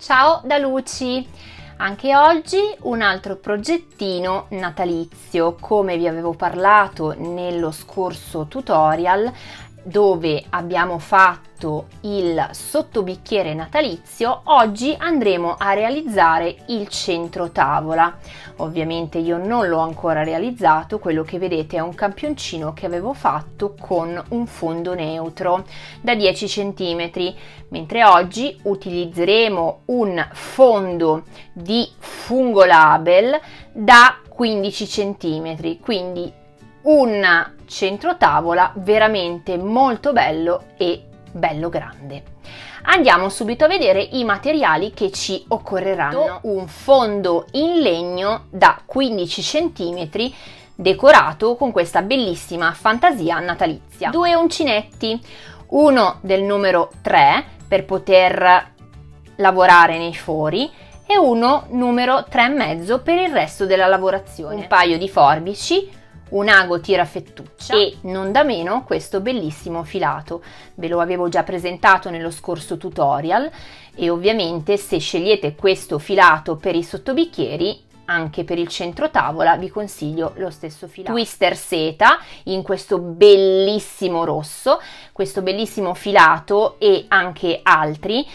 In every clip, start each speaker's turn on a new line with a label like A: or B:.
A: Ciao da Luci! Anche oggi un altro progettino natalizio, come vi avevo parlato nello scorso tutorial dove abbiamo fatto il sottobicchiere natalizio. Oggi andremo a realizzare il centro tavola. Ovviamente io non l'ho ancora realizzato, quello che vedete è un campioncino che avevo fatto con un fondo neutro da 10 cm, mentre oggi utilizzeremo un fondo di fungo label da 15 cm, quindi un centro tavola veramente molto bello e bello grande. Andiamo subito a vedere i materiali che ci occorreranno. Un fondo in legno da 15 cm decorato con questa bellissima fantasia natalizia. 2 uncinetti, uno del numero 3 per poter lavorare nei fori e uno numero 3,5 per il resto della lavorazione. Un paio di forbici, un ago tirafettuccia e non da meno questo bellissimo filato. Ve lo avevo già presentato nello scorso tutorial e ovviamente se scegliete questo filato per i sottobicchieri, anche per il centro tavola vi consiglio lo stesso filato. Twister seta in questo bellissimo rosso, questo bellissimo filato e anche altri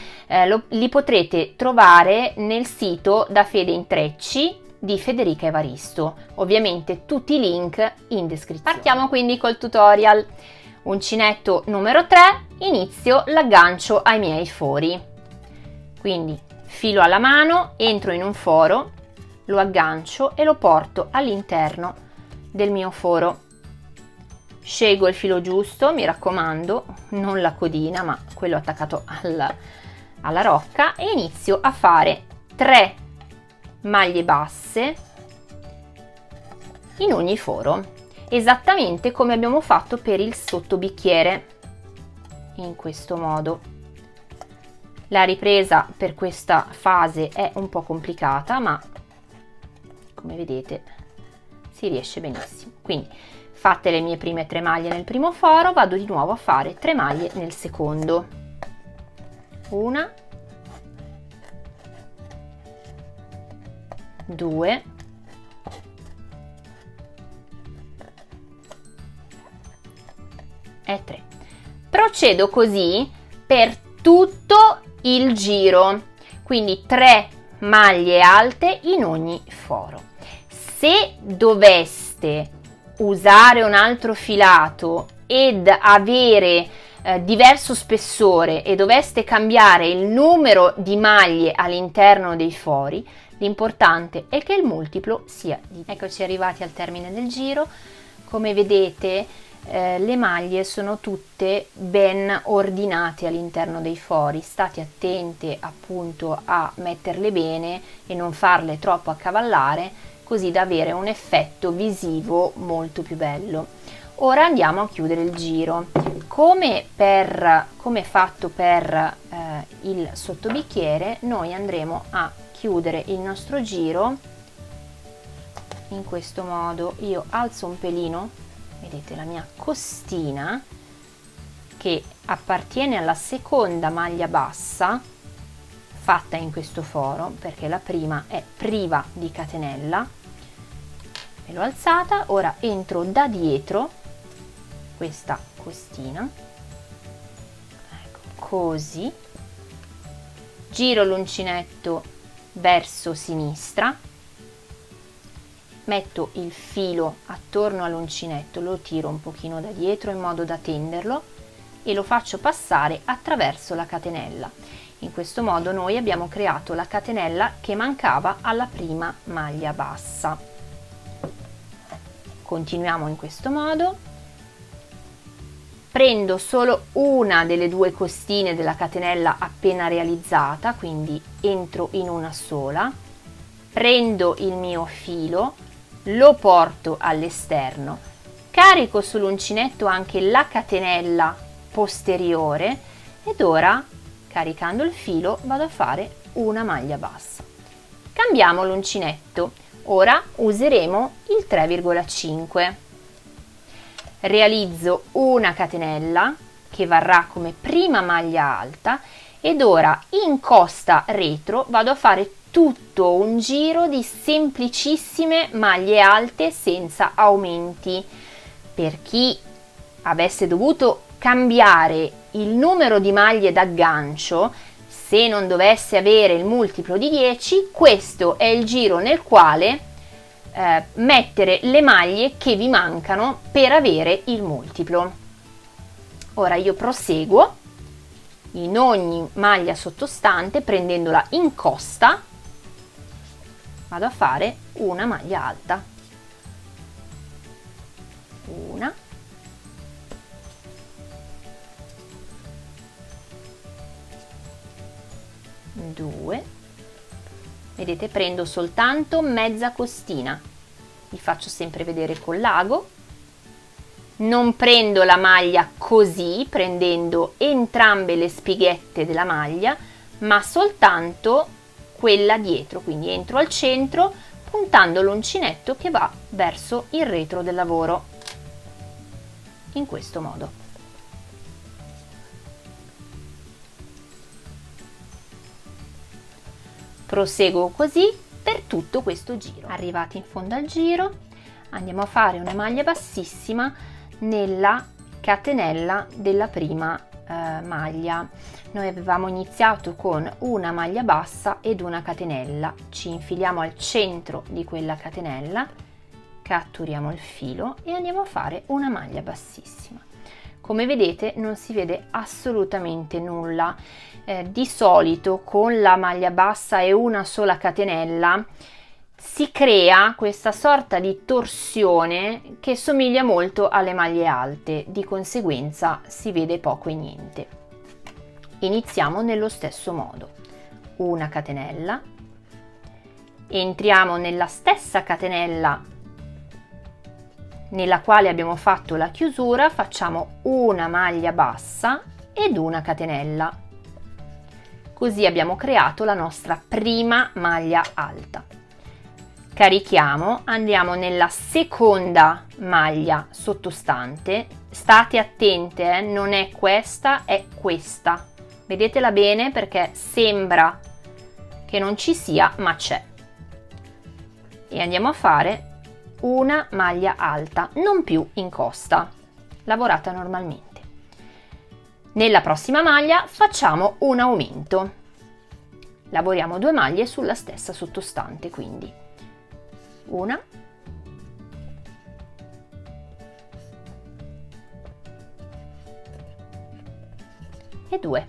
A: li potrete trovare nel sito Da Fede Intrecci di Federica Evaristo, ovviamente tutti i link in descrizione. Partiamo quindi col tutorial. Uncinetto numero 3, inizio l'aggancio ai miei fori, quindi filo alla mano, entro in un foro, lo aggancio e lo porto all'interno del mio foro. Scelgo il filo giusto, mi raccomando, non la codina ma quello attaccato alla rocca, e inizio a fare 3 maglie basse in ogni foro, esattamente come abbiamo fatto per il sottobicchiere, in questo modo. La ripresa per questa fase è un po' complicata, ma come vedete si riesce benissimo. Quindi fatte le mie prime 3 maglie nel primo foro, vado di nuovo a fare 3 maglie nel secondo. Una, 2 e 3. Procedo così per tutto il giro, quindi 3 maglie alte in ogni foro. Se doveste usare un altro filato ed avere diverso spessore e doveste cambiare il numero di maglie all'interno dei fori, l'importante è che il multiplo sia di 10. Eccoci arrivati al termine del giro. Come vedete le maglie sono tutte ben ordinate all'interno dei fori. State attente appunto a metterle bene e non farle troppo accavallare, così da avere un effetto visivo molto più bello. Ora andiamo a chiudere il giro. Come fatto per il sottobicchiere, noi andremo a chiudere il nostro giro in questo modo. Io alzo un pelino, vedete la mia costina che appartiene alla seconda maglia bassa fatta in questo foro, perché la prima è priva di catenella. Me l'ho alzata, ora entro da dietro questa costina, ecco, così, giro l'uncinetto verso sinistra, metto il filo attorno all'uncinetto, lo tiro un pochino da dietro in modo da tenderlo e lo faccio passare attraverso la catenella. In questo modo noi abbiamo creato la catenella che mancava alla prima maglia bassa. Continuiamo in questo modo. Prendo solo una delle 2 costine della catenella appena realizzata, quindi entro in una sola, prendo il mio filo, lo porto all'esterno, carico sull'uncinetto anche la catenella posteriore ed ora, caricando il filo, vado a fare una maglia bassa. Cambiamo l'uncinetto, ora useremo il 3,5. Realizzo una catenella che varrà come prima maglia alta Ed ora in costa retro vado a fare tutto un giro di semplicissime maglie alte senza aumenti. Per chi avesse dovuto cambiare il numero di maglie d'aggancio, se non dovesse avere il multiplo di 10, questo è il giro nel quale mettere le maglie che vi mancano per avere il multiplo. Ora io proseguo in ogni maglia sottostante, prendendola in costa, vado a fare una maglia alta, una, due, vedete, prendo soltanto mezza costina, vi faccio sempre vedere col l'ago, non prendo la maglia così, prendendo entrambe le spighette della maglia, ma soltanto quella dietro, quindi entro al centro puntando l'uncinetto che va verso il retro del lavoro, in questo modo. Proseguo così per tutto questo giro. Arrivati in fondo al giro, andiamo a fare una maglia bassissima nella catenella della prima maglia. Noi avevamo iniziato con una maglia bassa ed una catenella, ci infiliamo al centro di quella catenella, catturiamo il filo e andiamo a fare una maglia bassissima. Come vedete non si vede assolutamente nulla. Di solito con la maglia bassa e una sola catenella si crea questa sorta di torsione che somiglia molto alle maglie alte, di conseguenza si vede poco e niente. Iniziamo nello stesso modo, una catenella, entriamo nella stessa catenella nella quale abbiamo fatto la chiusura, facciamo una maglia bassa ed una catenella. Così abbiamo creato la nostra prima maglia alta. Carichiamo, andiamo nella seconda maglia sottostante, state attente, non è questa, è questa. Vedetela bene perché sembra che non ci sia, ma c'è. E andiamo a fare una maglia alta, non più in costa, lavorata normalmente. Nella prossima maglia facciamo un aumento, lavoriamo 2 maglie sulla stessa sottostante, quindi una e 2.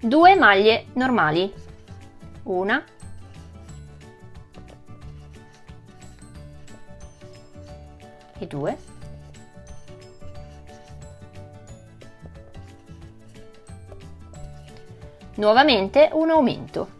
A: Due maglie normali, una e 2, nuovamente un aumento,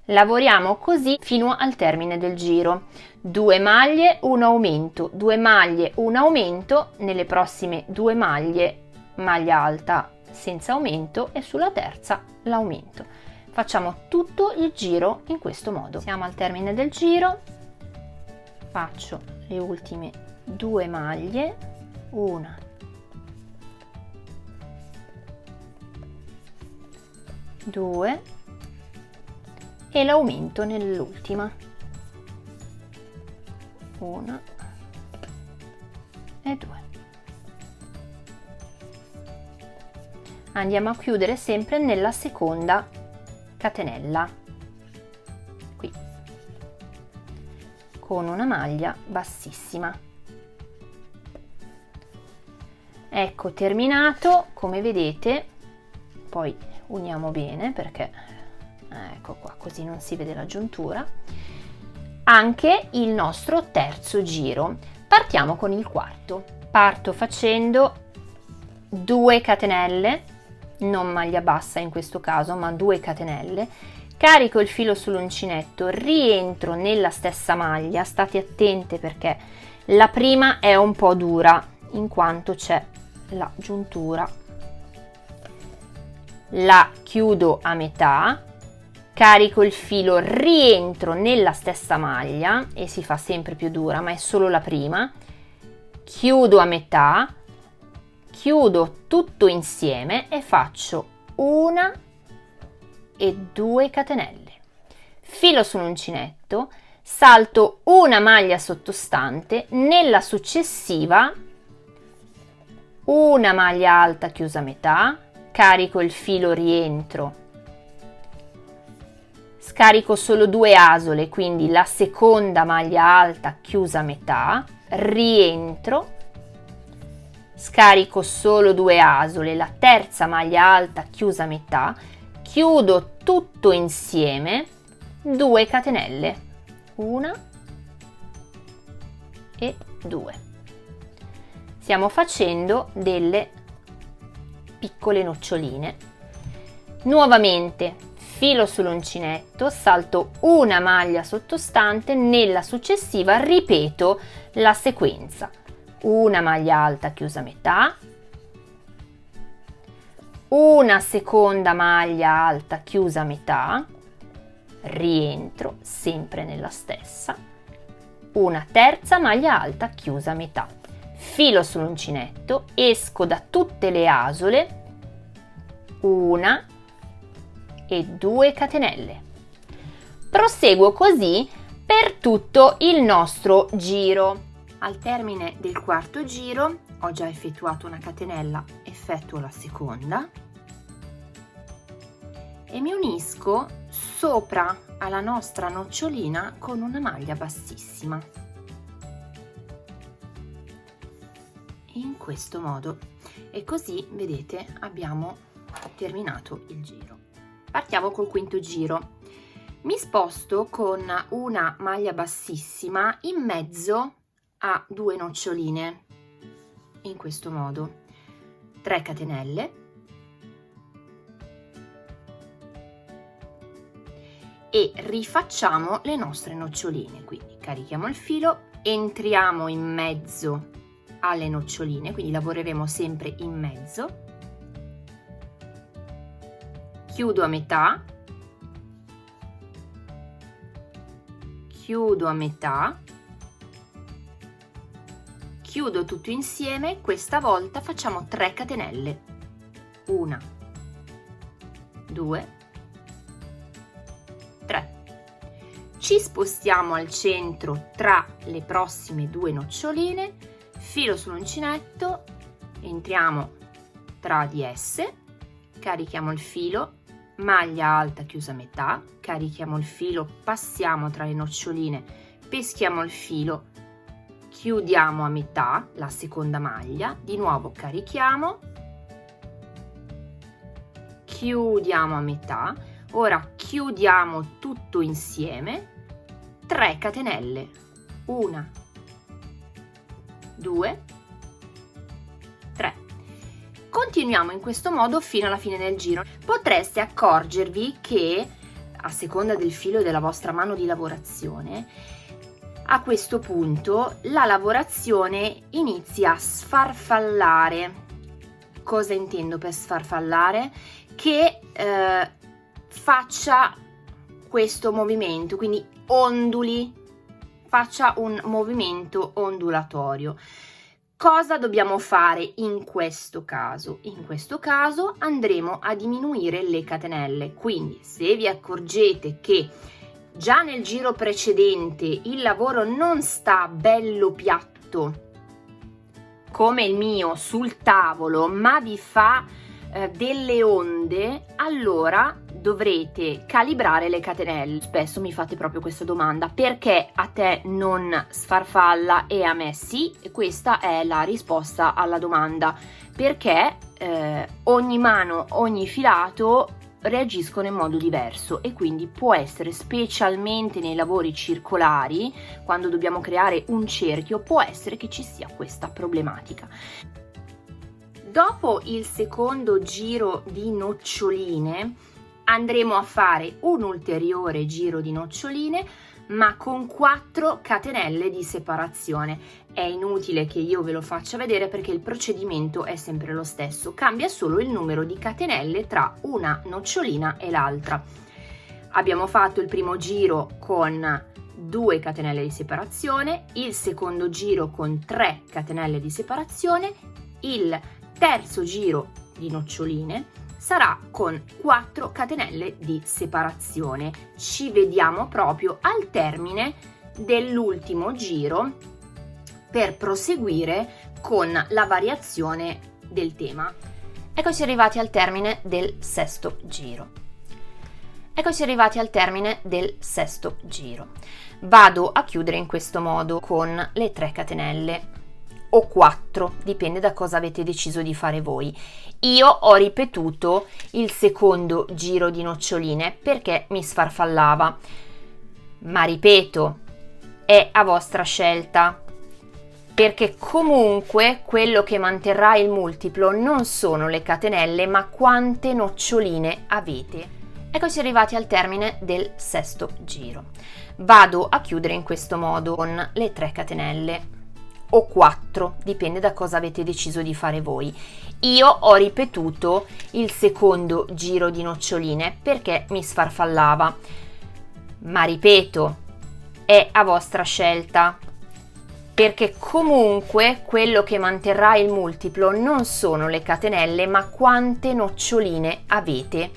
A: lavoriamo così fino al termine del giro. 2 maglie, un aumento, 2 maglie, un aumento, nelle prossime 2 maglie maglia alta senza aumento e sulla terza l'aumento. Facciamo tutto il giro in questo modo. Siamo al termine del giro, faccio le ultime 2 maglie, una, due e l'aumento nell'ultima, una e 2. Andiamo a chiudere sempre nella seconda catenella, qui, con una maglia bassissima. Ecco terminato, come vedete, poi uniamo bene perché ecco qua, così non si vede la giuntura, anche il nostro terzo giro. Partiamo con il quarto, parto facendo 2 catenelle, non maglia bassa in questo caso, ma 2 catenelle, carico il filo sull'uncinetto, rientro nella stessa maglia, state attente perché la prima è un po' dura in quanto c'è la giuntura. La chiudo a metà, carico il filo, rientro nella stessa maglia e si fa sempre più dura, ma è solo la prima, chiudo a metà, chiudo tutto insieme e faccio 1 e 2 catenelle, filo sull'uncinetto, salto una maglia sottostante, nella successiva una maglia alta chiusa a metà, carico il filo, rientro, scarico solo 2 asole, quindi la seconda maglia alta chiusa a metà, rientro, scarico solo 2 asole, la terza maglia alta chiusa a metà, chiudo tutto insieme, 2 catenelle, 1 e 2. Stiamo facendo delle piccole noccioline. Nuovamente filo sull'uncinetto, salto una maglia sottostante, nella successiva ripeto la sequenza, una maglia alta chiusa a metà, una seconda maglia alta chiusa a metà, rientro sempre nella stessa, una terza maglia alta chiusa a metà, filo sull'uncinetto, esco da tutte le asole, 1 e 2 catenelle. Proseguo così per tutto il nostro giro. Al termine del quarto giro ho già effettuato una catenella, effettuo la seconda e mi unisco sopra alla nostra nocciolina con una maglia bassissima. In questo modo, e così vedete abbiamo terminato il giro. Partiamo col quinto giro. Mi sposto con una maglia bassissima in mezzo a 2 noccioline, in questo modo, 3 catenelle e rifacciamo le nostre noccioline, quindi carichiamo il filo, entriamo in mezzo alle noccioline, quindi lavoreremo sempre in mezzo, chiudo a metà, chiudo a metà, chiudo tutto insieme, questa volta facciamo 3 catenelle, 1, 2, 3. Ci spostiamo al centro tra le prossime 2 noccioline, filo sull'uncinetto, entriamo tra di esse, carichiamo il filo, maglia alta chiusa a metà, carichiamo il filo, passiamo tra le noccioline, peschiamo il filo, chiudiamo a metà la seconda maglia, di nuovo carichiamo, chiudiamo a metà, ora chiudiamo tutto insieme, 3 catenelle, 1, 2, 3. Continuiamo in questo modo fino alla fine del giro. Potreste accorgervi che, a seconda del filo e della vostra mano di lavorazione, a questo punto la lavorazione inizia a sfarfallare. Cosa intendo per sfarfallare? Che faccia questo movimento, quindi onduli, faccia un movimento ondulatorio. Cosa dobbiamo fare in questo caso? In questo caso andremo a diminuire le catenelle, quindi se vi accorgete che già nel giro precedente il lavoro non sta bello piatto come il mio sul tavolo, ma vi fa delle onde, allora dovrete calibrare le catenelle. Spesso mi fate proprio questa domanda: perché a te non sfarfalla e a me sì? E questa è la risposta alla domanda, perché ogni mano, ogni filato reagiscono in modo diverso e quindi può essere, specialmente nei lavori circolari, quando dobbiamo creare un cerchio, può essere che ci sia questa problematica. Dopo il secondo giro di noccioline andremo a fare un ulteriore giro di noccioline, ma con 4 catenelle di separazione. È inutile che io ve lo faccia vedere perché il procedimento è sempre lo stesso, cambia solo il numero di catenelle tra una nocciolina e l'altra. Abbiamo fatto il primo giro con 2 catenelle di separazione, il secondo giro con 3 catenelle di separazione, il terzo giro di noccioline sarà con 4 catenelle di separazione. Ci vediamo proprio al termine dell'ultimo giro per proseguire con la variazione del tema. Eccoci arrivati al termine del sesto giro. Vado a chiudere in questo modo con le 3 catenelle o 4, dipende da cosa avete deciso di fare voi. Io ho ripetuto il secondo giro di noccioline perché mi sfarfallava, ma ripeto, è a vostra scelta, perché comunque quello che manterrà il multiplo non sono le catenelle, ma quante noccioline avete. Eccoci arrivati al termine del sesto giro. Vado a chiudere in questo modo con le 3 catenelle o 4, dipende da cosa avete deciso di fare voi. Io ho ripetuto il secondo giro di noccioline perché mi sfarfallava, ma ripeto, è a vostra scelta, perché comunque quello che manterrà il multiplo non sono le catenelle, ma quante noccioline avete.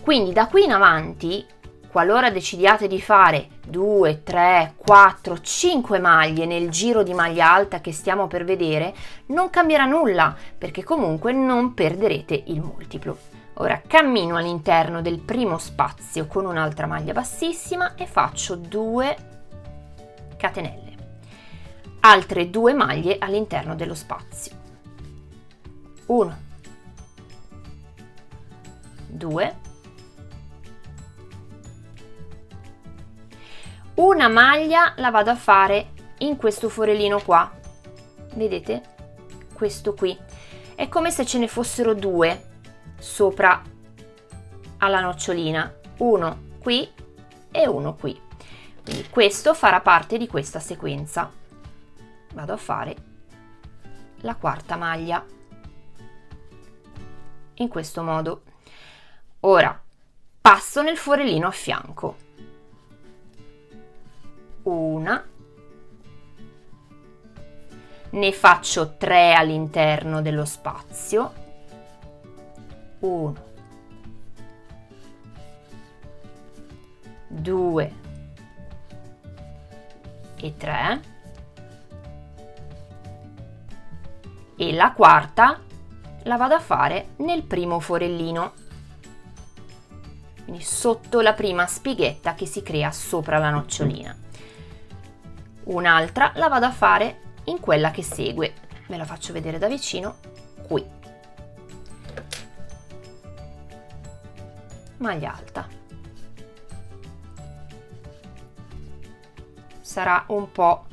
A: Quindi da qui in avanti, qualora decidiate di fare 2, 3, 4, 5 maglie nel giro di maglia alta che stiamo per vedere, non cambierà nulla, perché comunque non perderete il multiplo. Ora cammino all'interno del primo spazio con un'altra maglia bassissima e faccio 2 catenelle. Altre 2 maglie all'interno dello spazio. 1, 2, una maglia la vado a fare in questo forellino qua, vedete? Questo qui è come se ce ne fossero 2 sopra alla nocciolina, uno qui e uno qui, quindi questo farà parte di questa sequenza. Vado a fare la quarta maglia in questo modo. Ora passo nel forellino a fianco, una, ne faccio 3 all'interno dello spazio, 1, 2 e 3, e la quarta la vado a fare nel primo forellino, quindi sotto la prima spighetta che si crea sopra la nocciolina. Un'altra la vado a fare in quella che segue, ve la faccio vedere da vicino, qui, maglia alta. Sarà un po'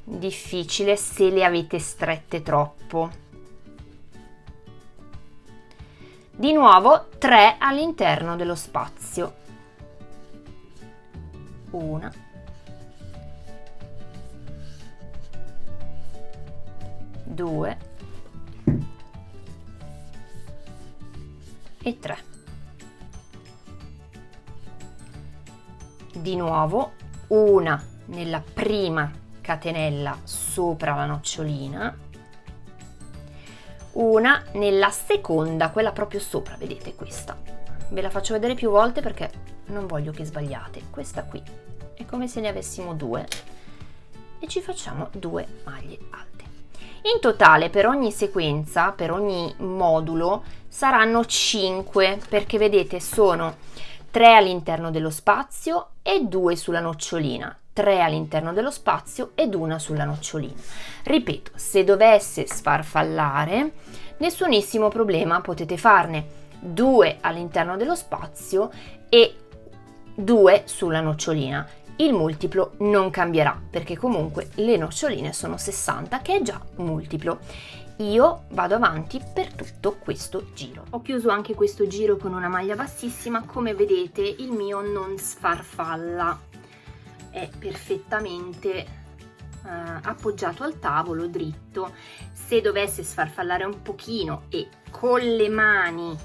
A: difficile se le avete strette troppo. Di nuovo 3 all'interno dello spazio, 1, 2 e 3. Di nuovo una nella prima catenella sopra la nocciolina, una nella seconda, quella proprio sopra, vedete questa. Ve la faccio vedere più volte perché non voglio che sbagliate. Questa qui è come se ne avessimo 2 e ci facciamo 2 maglie alte. In totale per ogni sequenza, per ogni modulo, saranno 5, perché vedete sono 3 all'interno dello spazio e 2 sulla nocciolina, 3 all'interno dello spazio ed una sulla nocciolina. Ripeto, se dovesse sfarfallare, nessunissimo problema, potete farne 2 all'interno dello spazio e 2 sulla nocciolina. Il multiplo non cambierà perché comunque le noccioline sono 60, che è già multiplo. io vado avanti per tutto questo giro. Ho chiuso anche questo giro con una maglia bassissima. Come vedete il mio non sfarfalla, è perfettamente appoggiato al tavolo, dritto. Se dovesse sfarfallare un pochino e con le mani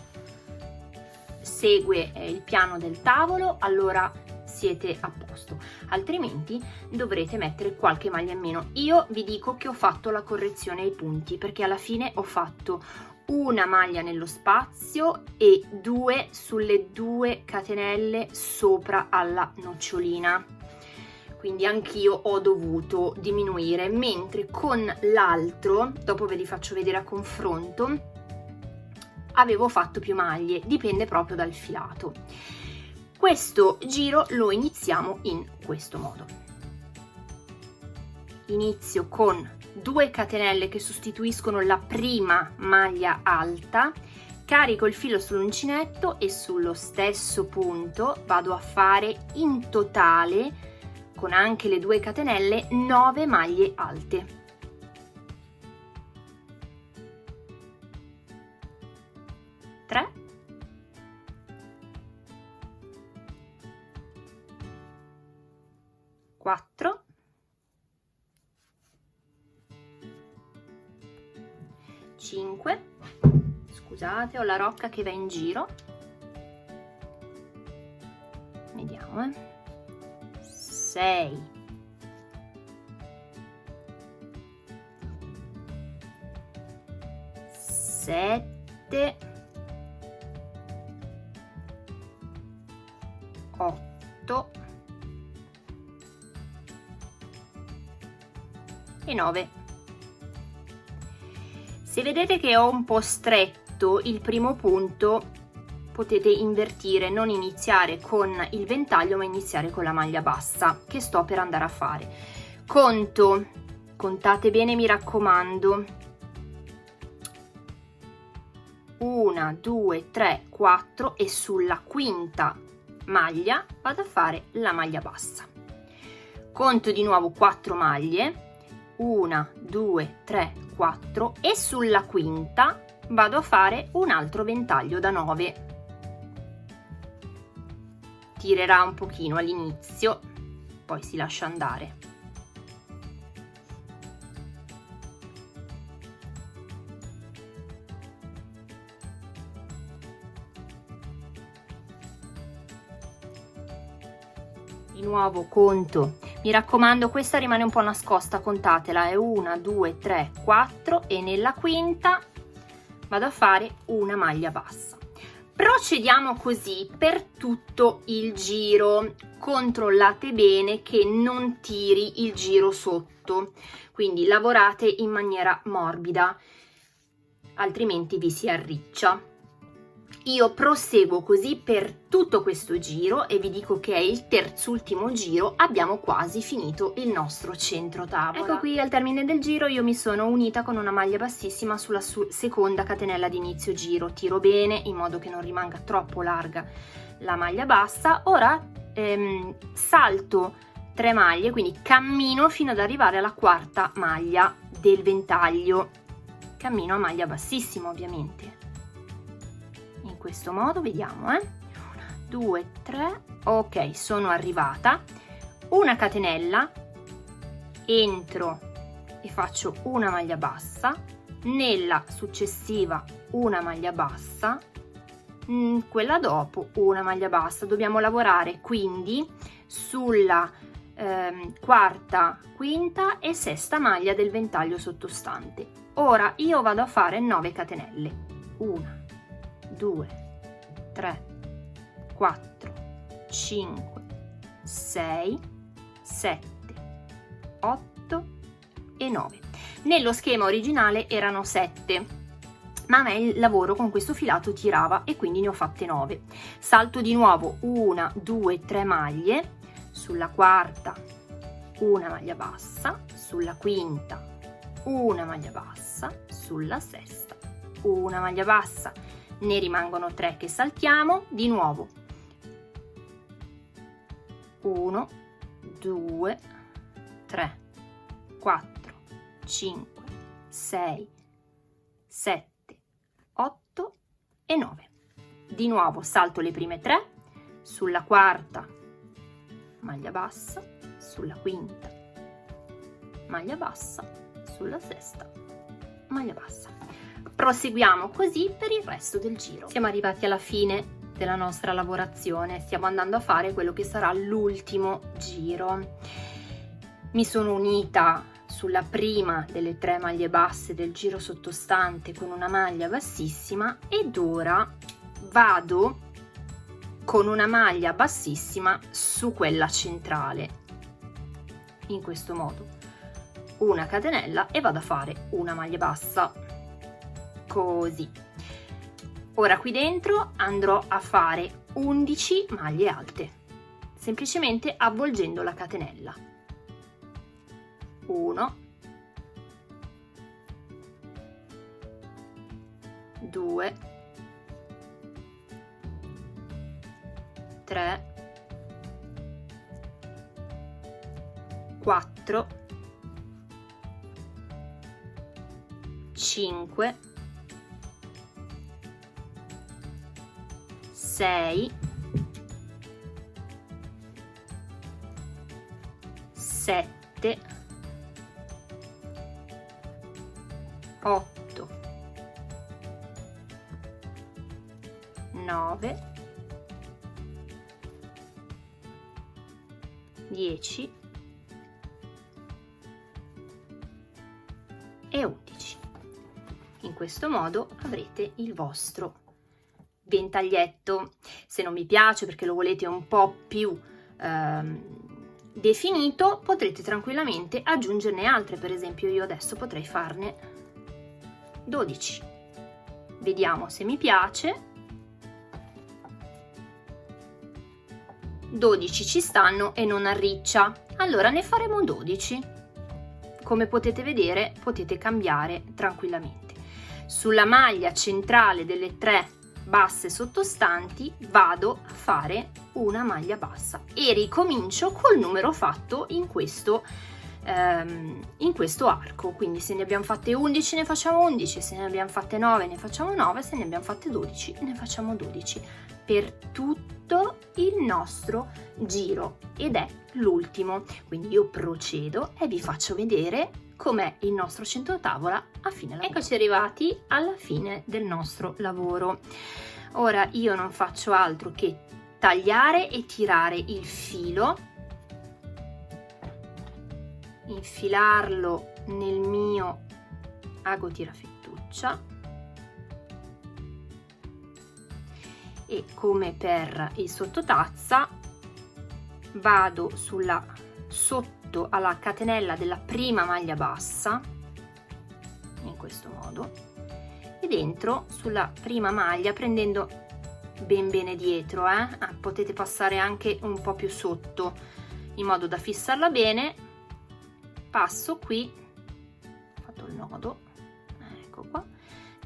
A: segue il piano del tavolo, allora siete a posto, altrimenti dovrete mettere qualche maglia in meno. Io vi dico che ho fatto la correzione ai punti, perché alla fine ho fatto una maglia nello spazio e 2 sulle 2 catenelle sopra alla nocciolina, quindi anch'io ho dovuto diminuire, mentre con l'altro, dopo ve li faccio vedere a confronto, avevo fatto più maglie, dipende proprio dal filato. Questo giro lo iniziamo in questo modo. Inizio con 2 catenelle che sostituiscono la prima maglia alta, carico il filo sull'uncinetto e sullo stesso punto vado a fare in totale, con anche le 2 catenelle, 9 maglie alte. 3, 4, 5, scusate, ho la rocca che va in giro, vediamo, 6, 7, 8 e 9. Se vedete che ho un po' stretto il primo punto, potete invertire, non iniziare con il ventaglio ma iniziare con la maglia bassa che sto per andare a fare. Contate bene, mi raccomando: 1, 2, 3, 4 e sulla quinta maglia vado a fare la maglia bassa. Conto di nuovo 4 maglie, 1, 2, 3, 4 e sulla quinta vado a fare un altro ventaglio da 9. Tirerà un pochino all'inizio, poi si lascia andare. Di nuovo conto, mi raccomando, questa rimane un po' nascosta, contatela, è 1, 2, 3, 4 e nella quinta vado a fare una maglia bassa. Procediamo così per tutto il giro. Controllate bene che non tiri il giro sotto, quindi lavorate in maniera morbida, altrimenti vi si arriccia. Io proseguo così per tutto questo giro e vi dico che è il terzultimo giro, abbiamo quasi finito il nostro centro tavola. Ecco qui, al termine del giro io mi sono unita con una maglia bassissima sulla seconda catenella di inizio giro. Tiro bene in modo che non rimanga troppo larga la maglia bassa. Ora salto 3 maglie, quindi cammino fino ad arrivare alla quarta maglia del ventaglio. Cammino a maglia bassissima, ovviamente. In questo modo, vediamo, 1, 2, 3, ok, sono arrivata, una catenella, entro e faccio una maglia bassa, nella successiva una maglia bassa, quella dopo una maglia bassa. Dobbiamo lavorare quindi sulla quarta, quinta e sesta maglia del ventaglio sottostante. Ora io vado a fare 9 catenelle, 1, 2, 3, 4, 5, 6, 7, 8 e 9. Nello schema originale erano 7, ma a me il lavoro con questo filato tirava e quindi ne ho fatte 9. Salto di nuovo 1, 2, 3 maglie, sulla quarta una maglia bassa, sulla quinta una maglia bassa, sulla sesta una maglia bassa. Ne rimangono 3 che saltiamo, di nuovo 1, 2, 3, 4, 5, 6, 7, 8 e 9. Di nuovo salto le prime 3, sulla quarta maglia bassa, sulla quinta maglia bassa, sulla sesta maglia bassa. Proseguiamo così per il resto del giro. Siamo arrivati alla fine della nostra lavorazione, stiamo andando a fare quello che sarà l'ultimo giro. Mi sono unita sulla prima delle 3 maglie basse del giro sottostante con una maglia bassissima ed ora vado con una maglia bassissima su quella centrale, in questo modo, una catenella e vado a fare una maglia bassa, così. Ora qui dentro andrò a fare 11 maglie alte, semplicemente avvolgendo la catenella. 1, 2, 3, 4, 5, 6, 7, 8, 9, 10 e 11. In questo modo avrete il vostro ventaglietto. Se non vi piace perché lo volete un po' più definito, potrete tranquillamente aggiungerne altre. Per esempio io adesso potrei farne 12. Vediamo se mi piace. 12 ci stanno e non arriccia, allora ne faremo 12. Come potete vedere, potete cambiare tranquillamente. Sulla maglia centrale delle 3 basse sottostanti vado a fare una maglia bassa e ricomincio col numero fatto in questo arco. Quindi se ne abbiamo fatte 11 ne facciamo 11, se ne abbiamo fatte 9 ne facciamo 9, se ne abbiamo fatte 12 ne facciamo 12 per tutto il nostro giro ed è l'ultimo. Quindi io procedo e vi faccio vedere com'è il nostro centro tavola a fine lavoro. Eccoci arrivati alla fine del nostro lavoro. Ora io non faccio altro che tagliare e tirare il filo, infilarlo nel mio ago tirafettuccia e come per il sottotazza vado sotto alla catenella della prima maglia bassa in questo modo e dentro sulla prima maglia prendendo bene dietro, potete passare anche un po' più sotto in modo da fissarla bene. Passo qui, ho fatto il nodo, ecco qua,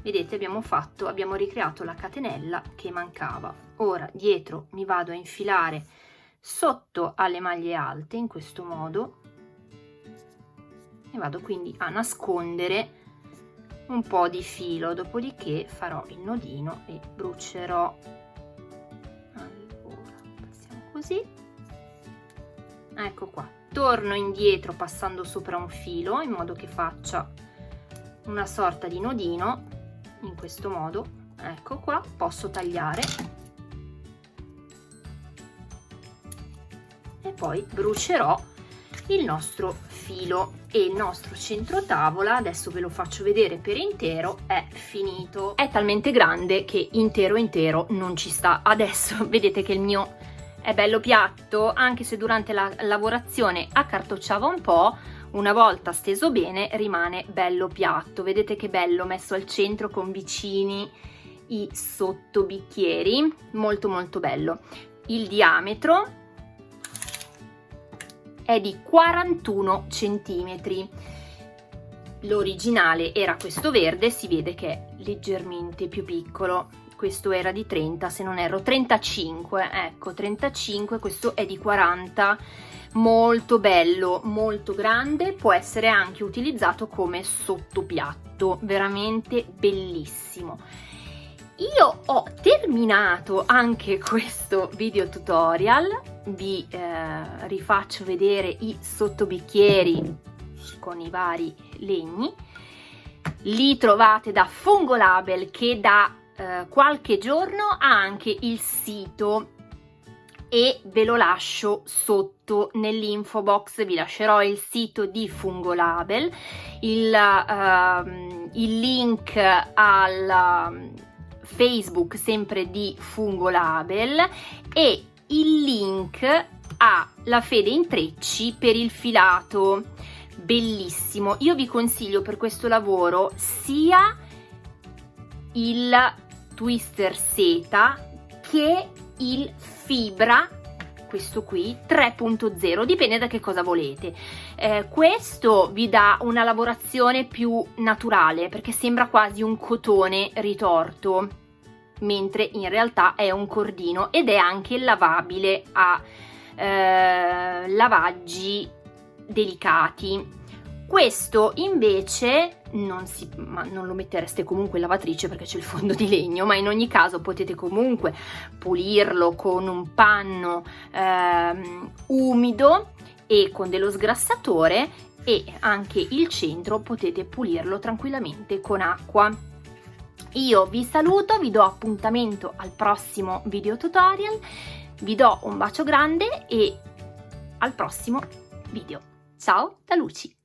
A: vedete abbiamo ricreato la catenella che mancava. Ora dietro mi vado a infilare sotto alle maglie alte in questo modo e vado quindi a nascondere un po' di filo, dopodiché farò il nodino e brucerò. Allora passiamo così, ecco qua, torno indietro passando sopra un filo in modo che faccia una sorta di nodino in questo modo, ecco qua, posso tagliare e poi brucerò il nostro filo e il nostro centro tavola, adesso ve lo faccio vedere per intero, è finito. È talmente grande che intero non ci sta. Adesso vedete che il mio è bello piatto, anche se durante la lavorazione accartocciava un po', una volta steso bene rimane bello piatto. Vedete che bello messo al centro con vicini i sottobicchieri, molto bello. Il diametro è di 41 centimetri. L'originale era questo verde, si vede che è leggermente più piccolo. Questo era di 30, se non erro 35, ecco 35, questo è di 40. molto bello, molto grande, può essere anche utilizzato come sottopiatto, veramente bellissimo. Io ho terminato anche questo video tutorial, vi rifaccio vedere i sottobicchieri con i vari legni. Li trovate da Fungolabel, che da qualche giorno ha anche il sito e ve lo lascio sotto nell'info box, vi lascerò il sito di Fungolabel, il link al Facebook sempre di Fungolabel e il link alla Fede Intrecci per il filato. Bellissimo, io vi consiglio per questo lavoro sia il Twister Seta che il Fibra, questo qui 3.0, dipende da che cosa volete. Questo vi dà una lavorazione più naturale perché sembra quasi un cotone ritorto, mentre in realtà è un cordino ed è anche lavabile a lavaggi delicati. Questo invece non lo mettereste comunque in lavatrice perché c'è il fondo di legno, ma in ogni caso potete comunque pulirlo con un panno umido e con dello sgrassatore, e anche il centro potete pulirlo tranquillamente con acqua. Io vi saluto, vi do appuntamento al prossimo video tutorial, vi do un bacio grande e al prossimo video. Ciao da Luci!